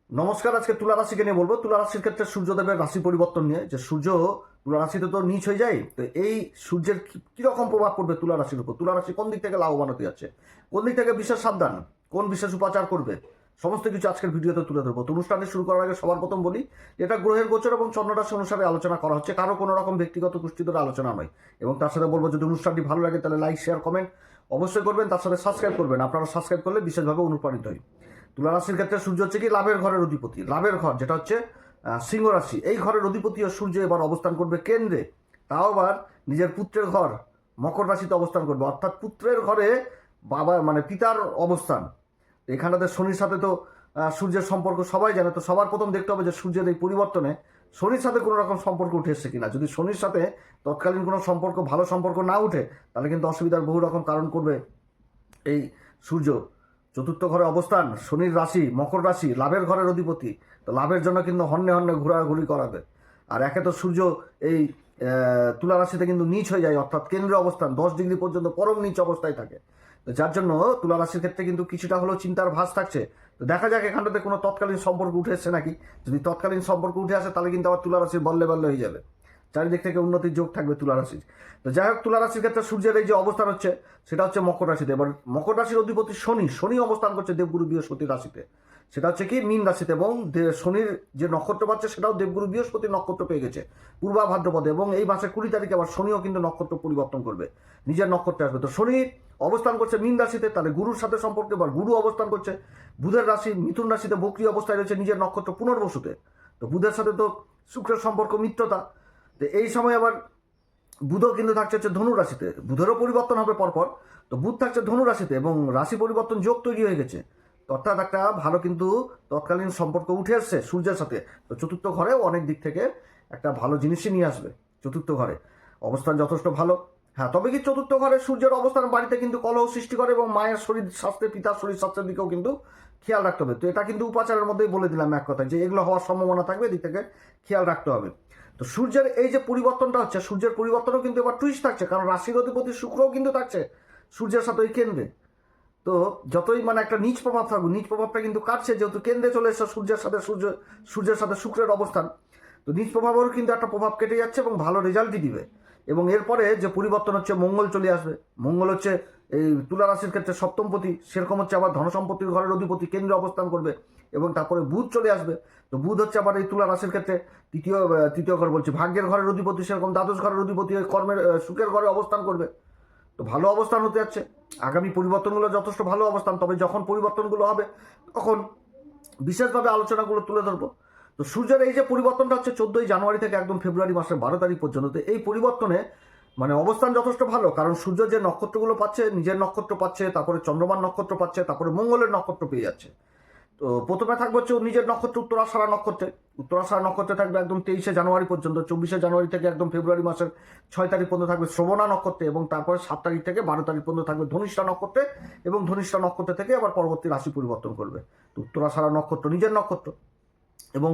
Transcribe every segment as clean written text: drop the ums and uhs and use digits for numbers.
নমস্কার। আজকে তুলা রাশিকে নিয়ে বলবো। তুলা রাশির ক্ষেত্রে সূর্যদেবের রাশি পরিবর্তন নিয়ে, যে সূর্য তুলা রাশিতে তো নিচ হয়ে যায়, তো এই সূর্যের কিরকম প্রভাব পড়বে তুলা রাশির উপর, তুলা রাশি কোন দিক থেকে লাভবান হতে যাচ্ছে, কোন দিক থেকে বিশেষ সাবধান, কোন বিশেষ উপাচার করবে, সমস্ত কিছু আজকের ভিডিওতে তুলে ধরবো। তো অনুষ্ঠানে শুরু করার আগে সবার প্রথম বলি, এটা গ্রহের গোচর এবং চন্দ্ররাশি অনুসারে আলোচনা করা হচ্ছে, কারো কোনো রকম ব্যক্তিগত কুষ্ঠিধর আলোচনা নয়। এবং তার সাথে বলবো, যদি অনুষ্ঠানটি ভালো লাগে তাহলে লাইক, শেয়ার, কমেন্ট অবশ্যই করবেন, তার সাথে সাবস্ক্রাইব করবেন। আপনারা সাবস্ক্রাইব করলে বিশেষভাবে অনুপ্রাণিত হই। তুলা রাশির ক্ষেত্রে সূর্য হচ্ছে কি লাভের ঘরের অধিপতি, লাভের ঘর যেটা হচ্ছে সিংহ রাশি, এই ঘরের অধিপতি ও সূর্য এবার অবস্থান করবে কেন্দ্রে, তাও আবার নিজের পুত্রের ঘর মকর রাশিতে অবস্থান করবে, অর্থাৎ পুত্রের ঘরে বাবা মানে পিতার অবস্থান। এখানটাতে শনির সাথে তো সূর্যের সম্পর্ক সবাই জানে, তো সবার প্রথম দেখতে হবে যে সূর্যের এই পরিবর্তনে শনির সাথে কোনো রকম সম্পর্ক উঠে এসছে কিনা। যদি শনির সাথে তৎকালীন কোনো সম্পর্ক, ভালো সম্পর্ক না উঠে, তাহলে কিন্তু অসুবিধার বহু রকম কারণ করবে এই সূর্য। চতুর্থ ঘরে অবস্থান, শনির রাশি মকর রাশি, লাভের ঘরের অধিপতি, তো লাভের জন্য কিন্তু হন্যে হন্যে ঘোরাঘুরি করাবে। আর একে তো সূর্য এই তুলা রাশিতে কিন্তু নিচ হয়ে যায়, অর্থাৎ কেন্দ্রে অবস্থান 10 ডিগ্রি পর্যন্ত পরম নিচ অবস্থায় থাকে। তো যার জন্য তুলা রাশির ক্ষেত্রে কিন্তু কিছুটা হলেও চিন্তার ভাস থাকছে। তো দেখা যাক এখানটাতে কোনো তৎকালীন সম্পর্ক উঠে এসছে নাকি। যদি তৎকালীন সম্পর্ক উঠে আসে, তাহলে কিন্তু আবার তুলা রাশির বল্লে বল্লে হয়ে যাবে, চারিদিক থেকে উন্নতির যোগ থাকবে তুলা রাশির। তো যাই হোক, তুলা রাশির ক্ষেত্রে সূর্যের এই যে অবস্থান হচ্ছে, সেটা হচ্ছে মকর রাশিতে। এবার মকর রাশির অধিপতি শনি, শনি অবস্থান করছে দেবগুরু বৃহস্পতির রাশিতে, সেটা হচ্ছে কি মীন রাশিতে। এবং শনির যে নক্ষত্র পাচ্ছে, সেটাও দেবগুরু বৃহস্পতির নক্ষত্র পেয়ে গেছে পূর্বা ভাদ্রপদে। এবং এই মাসের 20 তারিখে আবার শনিও কিন্তু নক্ষত্র পরিবর্তন করবে, নিজের নক্ষত্রে আসবে। তো শনি অবস্থান করছে মীন রাশিতে, তাহলে গুরুর সাথে সম্পর্কে। এবার গুরু অবস্থান করছে বুধের রাশি মিথুন রাশিতে, বক্রী অবস্থায় রয়েছে নিজের নক্ষত্র পুনর্বসুতে। তো বুধের সাথে তো শুক্রের সম্পর্ক মিত্রতা। তো এই সময় আবার বুধও কিন্তু থাকছে হচ্ছে ধনু রাশিতে, বুধেরও পরিবর্তন হবে পরপর। তো বুধ থাকছে ধনু রাশিতে এবং রাশি পরিবর্তন যোগ তৈরি হয়ে গেছে, অর্থাৎ একটা ভালো কিন্তু তৎকালীন সম্পর্ক উঠে আসছে সূর্যের সাথে। তো চতুর্থ ঘরেও অনেক দিক থেকে একটা ভালো জিনিসই নিয়ে আসবে। চতুর্থ ঘরে অবস্থান যথেষ্ট ভালো। হ্যাঁ, তবে কি চতুর্থ ঘরে সূর্যের অবস্থান বাড়িতে কিন্তু কলহ সৃষ্টি করে এবং মায়ের শরীর স্বাস্থ্যে, পিতার শরীর স্বাস্থ্যের দিকেও কিন্তু খেয়াল রাখতে হবে। তো এটা কিন্তু উপাচারের মধ্যেই বলে দিলাম এক কথায়, যে এগুলো হওয়ার সম্ভাবনা থাকবে, এদিক থেকে খেয়াল রাখতে হবে। তো সূর্যের এই যে পরিবর্তনটা হচ্ছে, সূর্যের পরিবর্তনও কিন্তু এবার টুইস্ট থাকছে, কারণ রাশির অধিপতি শুক্রও কিন্তু থাকছে সূর্যের সাথে ওই কেন্দ্রে। তো যতই মানে একটা নিচ প্রভাব থাকুক, নিচ প্রভাবটা কিন্তু কাটছে, যেহেতু কেন্দ্রে চলে এসছে সূর্যের সাথে সূর্যের সাথে শুক্রের অবস্থান। তো নিচ প্রভাবেরও কিন্তু একটা প্রভাব কেটে যাচ্ছে এবং ভালো রেজাল্টই দিবে। এবং এরপরে যে পরিবর্তন হচ্ছে, মঙ্গল চলে আসবে। মঙ্গল হচ্ছে এই তুলা রাশির ক্ষেত্রে সপ্তমপতি, সেরকম হচ্ছে আবার ধনসম্পত্তির ঘরের অধিপতি, কেন্দ্রে অবস্থান করবে। এবং তারপরে বুধ চলে আসবে। তো বুধ হচ্ছে আবার এই তুলা রাশির ক্ষেত্রে তৃতীয় ঘর বলছি, ভাগ্যের ঘরের অধিপতি, সেরকম দ্বাদশ ঘরের অধিপতি কর্মের সুখের ঘরে অবস্থান করবে। তো ভালো অবস্থান হতে যাচ্ছে আগামী পরিবর্তনগুলো, যথেষ্ট ভালো অবস্থান। তবে যখন পরিবর্তনগুলো হবে, তখন বিশেষভাবে আলোচনাগুলো তুলে ধরবো। তো সূর্যের এই যে পরিবর্তনটা হচ্ছে 14ই জানুয়ারি থেকে একদম ফেব্রুয়ারি মাসের 12 তারিখ পর্যন্ত। তো এই পরিবর্তনে মানে অবস্থান যথেষ্ট ভালো, কারণ সূর্য যে নক্ষত্রগুলো পাচ্ছে, নিজের নক্ষত্র পাচ্ছে, তারপরে চন্দ্রমান নক্ষত্র পাচ্ছে, তারপরে মঙ্গলের নক্ষত্র পেয়ে যাচ্ছে। তো প্রথমে থাকবে হচ্ছে নিজের নক্ষত্র উত্তরাষাঢ়া নক্ষত্রে। উত্তরাষাঢ়া নক্ষত্রে থাকবে একদম 23শে জানুয়ারি পর্যন্ত, 24শে জানুয়ারি থেকে একদম ফেব্রুয়ারি মাসের 6 তারিখ পর্যন্ত থাকবে শ্রবণা নক্ষত্রে, এবং তারপরে 7 তারিখ থেকে 12 তারিখ পর্যন্ত থাকবে ধনিষ্ঠা নক্ষত্রে। এবং ধনিষ্ঠা নক্ষত্র থেকে আবার পরবর্তী রাশি পরিবর্তন করবে। তো উত্তরাষাঢ়া নক্ষত্র নিজের নক্ষত্র, এবং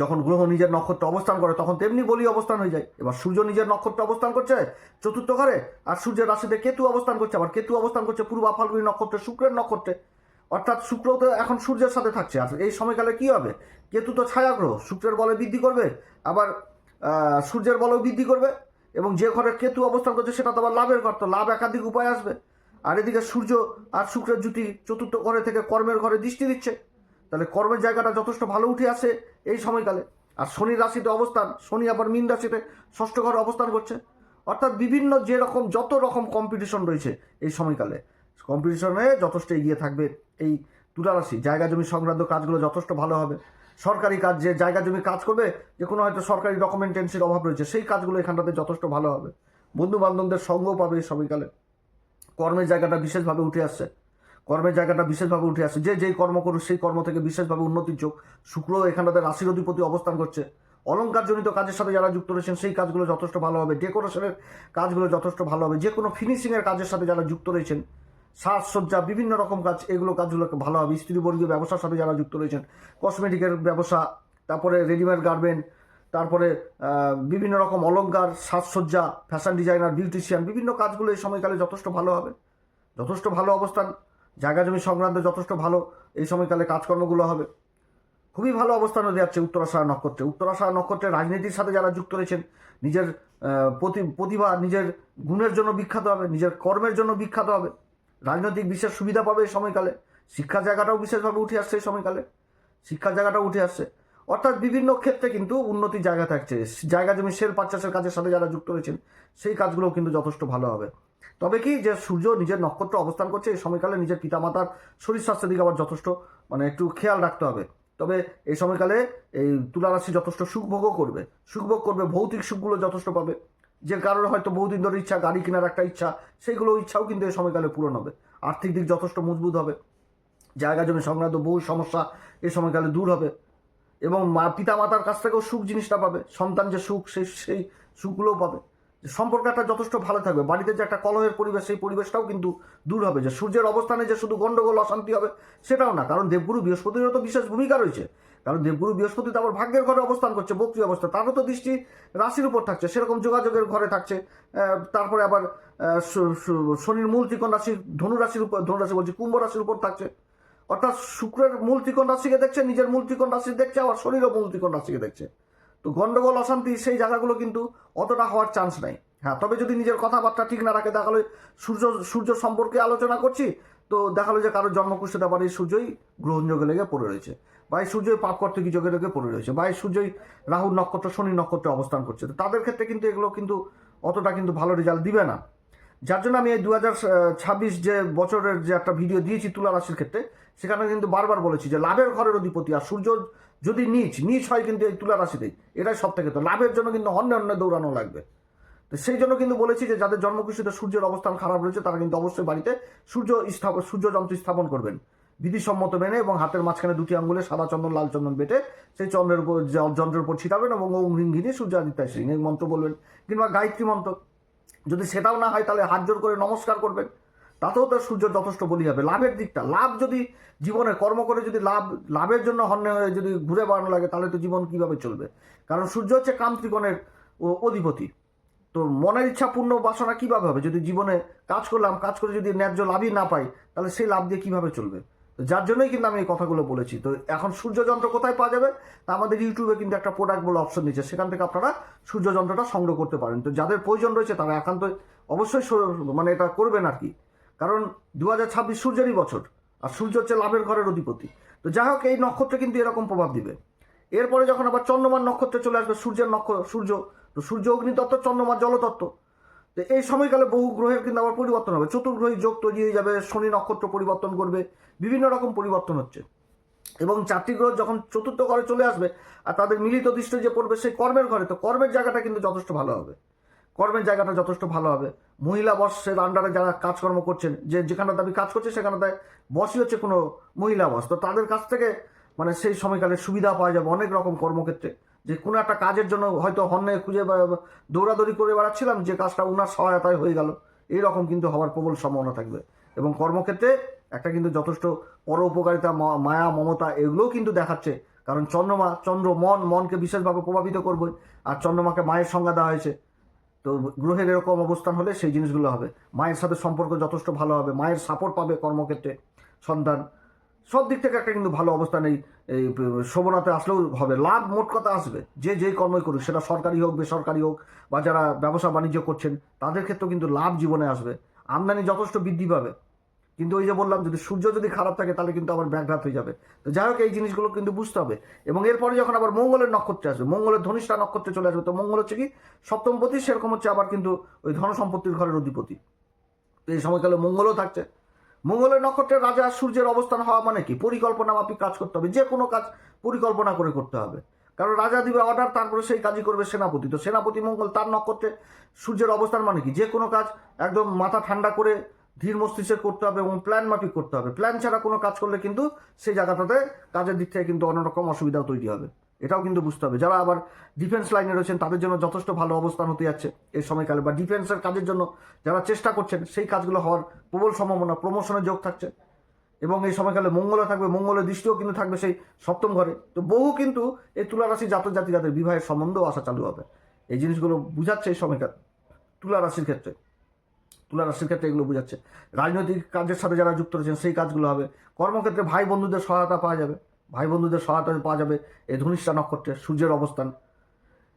যখন গ্রহ নিজের নক্ষত্র অবস্থান করে, তখন তেমনি বলি অবস্থান হয়ে যায়। এবার সূর্য নিজের নক্ষত্র অবস্থান করছে চতুর্থ ঘরে, আর সূর্যের রাশিতে কেতু অবস্থান করছে, আবার কেতু অবস্থান করছে পূর্বা ফাল্গুনী নক্ষত্রে, শুক্রের নক্ষত্রে। অর্থাৎ শুক্র তো এখন সূর্যের সাথে থাকছে। আর এই সময়কালে কি হবে, কেতু তো ছায়া গ্রহ, শুক্রের বলে বৃদ্ধি করবে, আবার সূর্যের বলেও বৃদ্ধি করবে। এবং যে ঘরে কেতু অবস্থান করছে, সেটা তো আবার লাভের ঘর, তো লাভ একাধিক উপায় আসবে। আর এদিকে সূর্য আর শুক্রের জুতি চতুর্থ ঘরে থেকে কর্মের ঘরে দৃষ্টি দিচ্ছে, তাহলে কর্মের জায়গাটা যথেষ্ট ভালো উঠে আসে এই সময়কালে। আর শনির রাশিতে অবস্থান, শনি আবার মীন রাশিতে ষষ্ঠ ঘরে অবস্থান করছে। অর্থাৎ বিভিন্ন যত রকম কম্পিটিশন রয়েছে এই সময়কালে, কম্পিটিশনে যথেষ্ট এগিয়ে থাকবে এই তুলা রাশি। জায়গা জমি সংক্রান্ত কাজগুলো যথেষ্ট ভালো হবে। সরকারি কাজ, যে জায়গা জমি কাজ করবে, যে কোনো হয়তো সরকারি ডকুমেন্টেন্সির অভাব রয়েছে, সেই কাজগুলো এখানটাতে যথেষ্ট ভালো হবে। বন্ধু বান্ধবদের সঙ্গও পাবে এই সময়কালে। কর্মের জায়গাটা বিশেষভাবে উঠে আসছে, কর্মের জায়গাটা বিশেষভাবে উঠে আসছে। যে যেই কর্ম করুক, সেই কর্ম থেকে বিশেষভাবে উন্নতির যোগ। শুক্র এখানটাতে রাশির অধিপতি অবস্থান করছে। অলঙ্কারজনিত কাজের সাথে যারা যুক্ত রয়েছেন, সেই কাজগুলো যথেষ্ট ভালো হবে। ডেকোরেশনের কাজগুলো যথেষ্ট ভালো হবে। যে কোনো ফিনিশিংয়ের কাজের সাথে যারা যুক্ত রয়েছেন, সাজসজ্জা, বিভিন্ন রকম কাজ, কাজগুলো ভালো হবে। স্ত্রীবর্গীয় ব্যবসার সাথে যারা যুক্ত রয়েছেন, কসমেটিকের ব্যবসা, তারপরে রেডিমেড গার্মেন্ট, তারপরে বিভিন্ন রকম অলংকার, সাজসজ্জা, ফ্যাশন ডিজাইনার, বিউটিশিয়ান, বিভিন্ন কাজগুলো এই সময়কালে যথেষ্ট ভালো হবে। যথেষ্ট ভালো অবস্থান। জায়গা জমি সংক্রান্ত যথেষ্ট ভালো এই সময়কালে কাজকর্মগুলো হবে, খুবই ভালো অবস্থান হতে যাচ্ছে উত্তরাষাঢ়া নক্ষত্রে। উত্তরাষাঢ়া নক্ষত্রে রাজনীতির সাথে যারা যুক্ত রয়েছেন, নিজের প্রতিভা, নিজের গুণের জন্য বিখ্যাত হবে, নিজের কর্মের জন্য বিখ্যাত হবে, রাজনৈতিক বিশেষ সুবিধা পাবে এই সময়কালে। শিক্ষা জায়গাটাও বিশেষভাবে উঠে আসছে এই সময়কালে, শিক্ষার জায়গাটাও উঠে আসছে। অর্থাৎ বিভিন্ন ক্ষেত্রে কিন্তু উন্নতির জায়গা থাকছে। জায়গা জমি শেল পারচেসের কাজের সাথে যারা যুক্ত রয়েছেন সেই কাজগুলোও কিন্তু যথেষ্ট ভালো হবে। তবে কি, যে সূর্য নিজের নক্ষত্র অবস্থান করছে এই সময়কালে নিজের পিতামাতার শরীর স্বাস্থ্যের দিকে আবার যথেষ্ট একটু খেয়াল রাখতে হবে। তবে এই সময়কালে এই তুলা রাশি যথেষ্ট সুখভোগও করবে, সুখভোগ করবে, ভৌতিক সুখগুলো যথেষ্ট পাবে। যে কারণে হয়তো বহুদিন ধরে ইচ্ছা, গাড়ি কেনার একটা ইচ্ছা, সেইগুলো ইচ্ছাও কিন্তু এই সময়কালে পূরণ হবে। আর্থিক দিক যথেষ্ট মজবুত হবে, জায়গা জমি সংক্রান্ত বহু সমস্যা এই সময়কালে দূর হবে। এবং পিতা মাতার কাছ থেকেও সুখ জিনিসটা পাবে, সন্তান যে সুখ সেই সুখগুলোও পাবে। সম্পর্কটা যথেষ্ট ভালো থাকবে, বাড়িতে যে একটা কলহের পরিবেশ সেই পরিবেশটাও কিন্তু দূর হবে। যে সূর্যের অবস্থানে যে শুধু গন্ডগোল অশান্তি হবে সেটাও না, কারণ দেবগুরু বৃহস্পতিরও তো বিশেষ ভূমিকা রয়েছে। কারণ দেবগুরু বৃহস্পতি তো আবার ভাগ্যের ঘরে অবস্থান করছে, বক্রী অবস্থা, তারও তো দৃষ্টি রাশির উপর থাকছে, সেরকম যোগাযোগের ঘরে থাকছে। তারপরে আবার শনির মূল ত্রিকোণ রাশি ধনুরাশির উপর, ধনুরাশি বলছি কুম্ভ রাশির উপর থাকছে। অর্থাৎ শুক্রের মূল ত্রিকোণ রাশিকে দেখছে, নিজের মূল ত্রিকোণ রাশি দেখছে, আবার শনিরও মূল ত্রিকোণ রাশিকে দেখছে। তো গন্ডগোল অশান্তি সেই জায়গাগুলো কিন্তু অতটা হওয়ার চান্স নাই। হ্যাঁ, তবে যদি নিজের কথাবার্তা ঠিক না রাখে, দেখালো সূর্য সম্পর্কে আলোচনা করছি, তো দেখালো যে কারোর জন্মকুষ্ঠে আবার এই সূর্যই গ্রহণযোগে লেগে পড়ে রয়েছে, বা এই সূর্যই পাপ কর্তৃক যোগে লেগে পড়ে রয়েছে, বা এই সূর্যই রাহুর নক্ষত্র শনি নক্ষত্রে অবস্থান করছে। তো তাদের ক্ষেত্রে কিন্তু এগুলো কিন্তু অতটা কিন্তু ভালো রেজাল্ট দিবে না। যার জন্য আমি এই 2026 যে বছরের যে একটা ভিডিও দিয়েছি তুলা রাশির ক্ষেত্রে, সেখানে কিন্তু বারবার বলেছি যে লাভের ঘরের অধিপতি, আর সূর্য যদি নিচ হয় কিন্তু এই তুলা রাশিতেই, এটাই সব থেকে, তো লাভের জন্য কিন্তু অন্য দৌড়ানো লাগবে। তো সেই জন্য কিন্তু বলেছি যে যাদের জন্মকুষ্ঠিতে সূর্যের অবস্থান খারাপ রয়েছে তারা কিন্তু অবশ্যই বাড়িতে সূর্য যন্ত্র স্থাপন করবেন বিধিসম্মত মেনে, এবং হাতের মাঝখানে দুটি আঙ্গুলে সাদা চন্দন লাল চন্দন বেটে সেই চন্দ্রের উপর যন্ত্রের উপর ছিটাবেন, এবং ওম হ্রিং ঘিনি সূর্যাদিত্যায় শ্রী এই মন্ত্র বলবেন, কিংবা গায়ত্রী মন্ত্র। যদি সেটাও না হয় তাহলে হাত জোর করে নমস্কার করবেন, তাতেও তো সূর্য যথেষ্ট বলি হবে। লাভের দিকটা, লাভ যদি জীবনে কর্ম করে যদি লাভের জন্য হন্যে হয়ে যদি ঘুরে বেড়ানো লাগে, তাহলে তো জীবন কিভাবে চলবে? কারণ সূর্য হচ্ছে কাম ত্রিকোণের অধিপতি। তো মনের ইচ্ছা পূর্ণ বাসনা কিভাবে হবে? যদি জীবনে কাজ করে যদি ন্যায্য লাভই না পাই, তাহলে সেই লাভ দিয়ে কিভাবে চলবে? তো যার জন্যই কিন্তু আমি এই কথাগুলো বলেছি। তো এখন সূর্য যন্ত্র কোথায় পাওয়া যাবে? তা আমাদের ইউটিউবে কিন্তু একটা প্রোডাক্ট বলে অপশন দিচ্ছে, সেখান থেকে আপনারা সূর্য যন্ত্রটা সংগ্রহ করতে পারেন। তো যাদের প্রয়োজন রয়েছে তারা একান্ত অবশ্যই এটা করবেন আর কি। কারণ 2026 সূর্যেরই বছর, আর সূর্য হচ্ছে লাভের ঘরের অধিপতি। তো যাই হোক, এই নক্ষত্রে কিন্তু এরকম প্রভাব দিবে। এরপরে যখন আবার চন্দ্রমান নক্ষত্রে চলে আসবে সূর্য, তো সূর্য অগ্নিতত্ত্ব, চন্দ্রমা জলতত্ত্ব। তো এই সময়কালে বহু গ্রহের কিন্তু আবার পরিবর্তন হবে, চতুর্গ্রহী যোগ তৈরি হয়ে যাবে, শনি নক্ষত্র পরিবর্তন করবে, বিভিন্ন রকম পরিবর্তন হচ্ছে। এবং 4টি গ্রহ যখন চতুর্থ ঘরে চলে আসবে আর তাদের মিলিত দৃষ্টি যে পড়বে সেই কর্মের ঘরে, তো কর্মের জায়গাটা কিন্তু যথেষ্ট ভালো হবে, মহিলা বসের আন্ডারে যারা কাজকর্ম করছেন, যেখানটাতে আমি কাজ করছি সেখানটায় বসই হচ্ছে কোনো মহিলা বস, তো তাদের কাছ থেকে সেই সময়কালে সুবিধা পাওয়া যাবে অনেক রকম কর্মক্ষেত্রে। যে কোনো একটা কাজের জন্য হয়তো হন্যে খুঁজে দৌড়াদৌড়ি করে বেড়াচ্ছিলাম, যে কাজটা ওনার সহায়তায় হয়ে গেল, এইরকম কিন্তু হওয়ার প্রবল সম্ভাবনা থাকবে। এবং কর্মক্ষেত্রে একটা কিন্তু যথেষ্ট পরোপকারিতা, মায়া, মমতা এগুলোও কিন্তু দেখাচ্ছে। কারণ চন্দ্র মনকে বিশেষভাবে প্রভাবিত করবে, আর চন্দ্রমাকে মায়ের সংজ্ঞা দেওয়া হয়েছে। তো গ্রহের এরকম অবস্থান হলে সেই জিনিসগুলো হবে, মায়ের সাথে সম্পর্ক যথেষ্ট ভালো হবে, মায়ের সাপোর্ট পাবে কর্মক্ষেত্রে, সন্তান, সব দিক থেকে একটা কিন্তু ভালো অবস্থান এই শোভনাতে আসলেও হবে। লাভ মোট কথা আসবে, যেই কর্মই করুক, সেটা সরকারি হোক বেসরকারি হোক, বা যারা ব্যবসা বাণিজ্য করছেন তাদের ক্ষেত্রেও কিন্তু লাভ জীবনে আসবে, আমদানি যথেষ্ট বৃদ্ধি পাবে। কিন্তু ওই যে বললাম, যদি সূর্য যদি খারাপ থাকে তাহলে কিন্তু আবার ব্যাঘাত হয়ে যাবে। তো যাই হোক, এই জিনিসগুলো কিন্তু বুঝতে হবে। এবং এরপরে যখন আবার মঙ্গলের নক্ষত্রে আসবে, মঙ্গলের ধনিষ্ঠা নক্ষত্রে চলে আসবে, তো মঙ্গল হচ্ছে কি সপ্তমপতি, সেরকম হচ্ছে আবার কিন্তু ওই ধন সম্পত্তির ঘরের অধিপতি। তো এই সময়কালে মঙ্গলও থাকছে। মঙ্গলের নক্ষত্রের রাজা সূর্যের অবস্থান হওয়া মানে কি, পরিকল্পনা মাফিক কাজ করতে হবে, যে কোনো কাজ পরিকল্পনা করে করতে হবে। কারণ রাজা দিবে অর্ডার, তারপরে সেই কাজই করবে সেনাপতি। তো সেনাপতি মঙ্গল, তার নক্ষত্রে সূর্যের অবস্থান মানে কি, যে কোনো কাজ একদম মাথা ঠান্ডা করে ধীর মস্তিষ্কে করতে হবে এবং প্ল্যান মাফিক করতে হবে। প্ল্যান ছাড়া কোনো কাজ করলে কিন্তু সেই জায়গাটাতে কাজের দিক থেকে কিন্তু অন্য রকম অসুবিধাও তৈরি হবে, এটাও কিন্তু বুঝতে হবে। যারা আবার ডিফেন্স লাইনে রয়েছেন তাদের জন্য যথেষ্ট ভালো অবস্থান হতে যাচ্ছে এই সময়কালে, বা ডিফেন্সের কাজের জন্য যারা চেষ্টা করছেন সেই কাজগুলো হওয়ার প্রবল সম্ভাবনা, প্রমোশনের যোগ থাকছে। এবং এই সময়কালে মঙ্গলও থাকবে, মঙ্গলের দৃষ্টিও কিন্তু থাকবে সেই সপ্তম ঘরে। তো বহু কিন্তু এই তুলা রাশি জাতক জাতিকাদের বিবাহের সম্বন্ধও আসা চালু হবে। এই জিনিসগুলো বুঝাচ্ছে এই সময়কাল তুলা রাশির ক্ষেত্রে এগুলো বোঝাচ্ছে। রাজনৈতিক কাজের সাথে যারা যুক্ত রয়েছেন সেই কাজগুলো হবে। কর্মক্ষেত্রে ভাই বন্ধুদের সহায়তা পাওয়া যাবে, ভাই বন্ধুদের সহায়তা পাওয়া যাবে এই ধনিষ্ঠা নক্ষত্রে সূর্যের অবস্থান।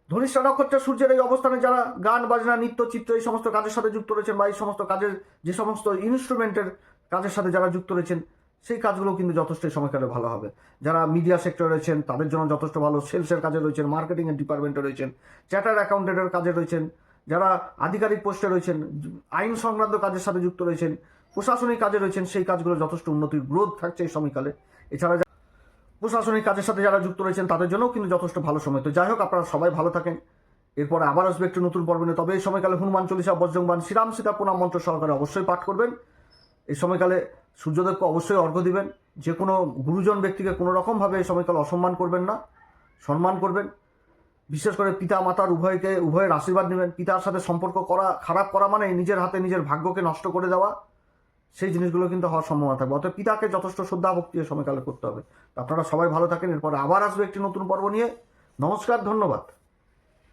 ধনিষ্ঠা নক্ষত্রে সূর্যের এই অবস্থানে যারা গান বাজনা নৃত্য চিত্র এই সমস্ত কাজের সাথে যুক্ত রয়েছেন বা এই সমস্ত কাজের যে সমস্ত ইনস্ট্রুমেন্টের কাজের সাথে যারা যুক্ত রয়েছেন সেই কাজগুলো কিন্তু যথেষ্ট এই সময়কালে ভালো হবে। যারা মিডিয়া সেক্টরে রয়েছেন তাদের জন্য যথেষ্ট ভালো, সেলসের কাজে রয়েছেন, মার্কেটিংয়ের ডিপার্টমেন্টে রয়েছেন, চার্টার্ড অ্যাকাউন্টেন্টের কাজে রয়েছেন, যারা আধিকারিক পোস্টে রয়েছেন, আইন সংক্রান্ত কাজের সাথে যুক্ত রয়েছেন, প্রশাসনিক কাজে রয়েছেন, সেই কাজগুলো যথেষ্ট উন্নতির গ্রোথ থাকছে এই সময়কালে। এছাড়া প্রশাসনিক কাজের সাথে যারা যুক্ত রয়েছেন তাদের জন্যও কিন্তু যথেষ্ট ভালো সময়। তো যাই হোক, আপনারা সবাই ভালো থাকেন। এরপরে আবার আসবে একটি নতুন পর্ব নিয়ে। তবে এই সময়কালে হনুমান চল্লিশা, বজ্রংবাণ, শ্রীরাম সীতা প্রণাম মন্ত্র সহকারে অবশ্যই পাঠ করবেন। এই সময়কালে সূর্যদেবকে অবশ্যই অর্ঘ্য দিবেন। যে কোনো গুরুজন ব্যক্তিকে কোনো রকমভাবে এই সময়কালে অসম্মান করবেন না, সম্মান করবেন। বিশেষ করে পিতা মাতার উভয়ের আশীর্বাদ নেবেন। পিতার সাথে সম্পর্ক খারাপ করা মানে নিজের হাতে নিজের ভাগ্যকে নষ্ট করে দেওয়া, সেই জিনিসগুলো কিন্তু হওয়ার সম্ভাবনা থাকবে। অর্থাৎ পিতাকে যথেষ্ট শ্রদ্ধা ভক্তি এই সময়কালে করতে হবে। আপনারা সবাই ভালো থাকেন। এরপর আবার আসবে একটি নতুন পর্ব নিয়ে। নমস্কার, ধন্যবাদ।